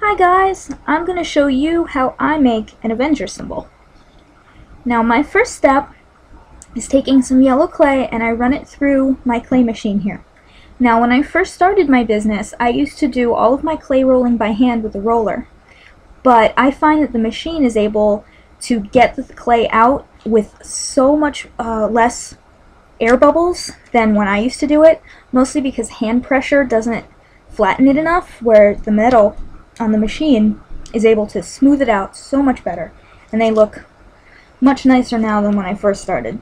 Hi guys, I'm going to show you how I make an Avenger symbol. Now my first step is taking some yellow clay and I run it through my clay machine here. Now when I first started my business, I used to do all of my clay rolling by hand with a roller. But I find that the machine is able to get the clay out with so much less air bubbles than when I used to do it, mostly because hand pressure doesn't flatten it enough, where the metal on the machine is able to smooth it out so much better, and they look much nicer now than when I first started.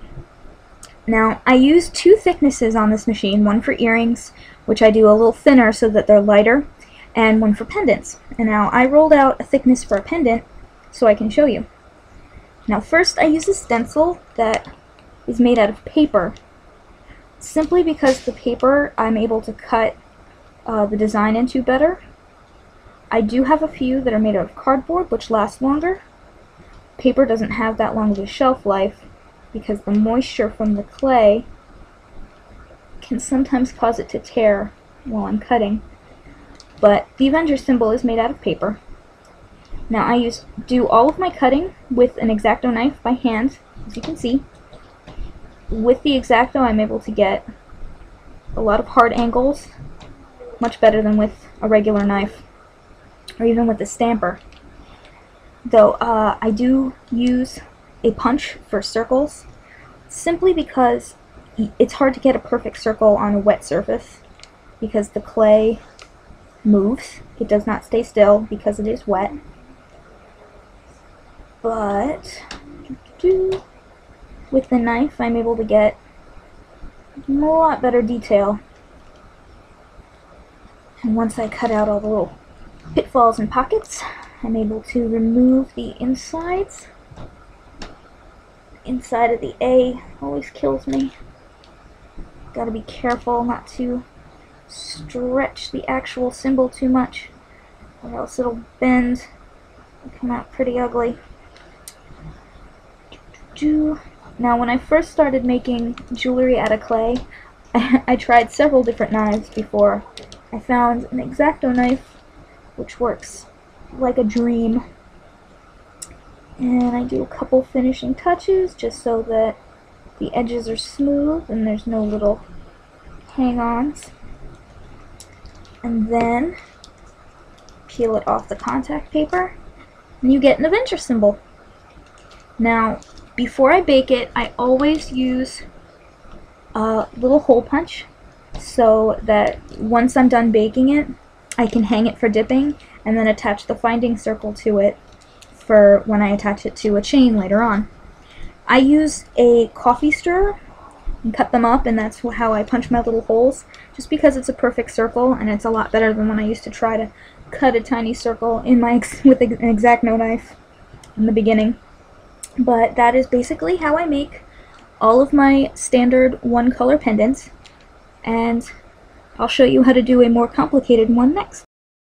Now I use two thicknesses on this machine, one for earrings, which I do a little thinner so that they're lighter, and one for pendants. And now I rolled out a thickness for a pendant so I can show you. Now first I use a stencil that is made out of paper, simply because the paper I'm able to cut the design into better. I do have a few that are made out of cardboard, which last longer. Paper doesn't have that long of a shelf life because the moisture from the clay can sometimes cause it to tear while I'm cutting. But the Avenger symbol is made out of paper. Now I do all of my cutting with an X-Acto knife by hand, as you can see. With the X-Acto I'm able to get a lot of hard angles, much better than with a regular knife, or even with the stamper. Though I do use a punch for circles, simply because it's hard to get a perfect circle on a wet surface because the clay moves. It does not stay still because it is wet. But with the knife I'm able to get a lot better detail. And once I cut out all the little pitfalls and pockets, I'm able to remove the insides. Inside of the A always kills me. Gotta be careful not to stretch the actual symbol too much, or else it'll bend and come out pretty ugly. Now when I first started making jewelry out of clay, I tried several different knives before I found an X-Acto knife which works like a dream. And I do a couple finishing touches just so that the edges are smooth and there's no little hang-ons. And then peel it off the contact paper and you get an Avenger symbol. Now before I bake it, I always use a little hole punch so that once I'm done baking it, I can hang it for dipping and then attach the finding circle to it for when I attach it to a chain later on. I use a coffee stirrer and cut them up, and that's how I punch my little holes, just because it's a perfect circle and it's a lot better than when I used to try to cut a tiny circle in my with an X-Acto knife in the beginning. But that is basically how I make all of my standard one color pendants, and I'll show you how to do a more complicated one next.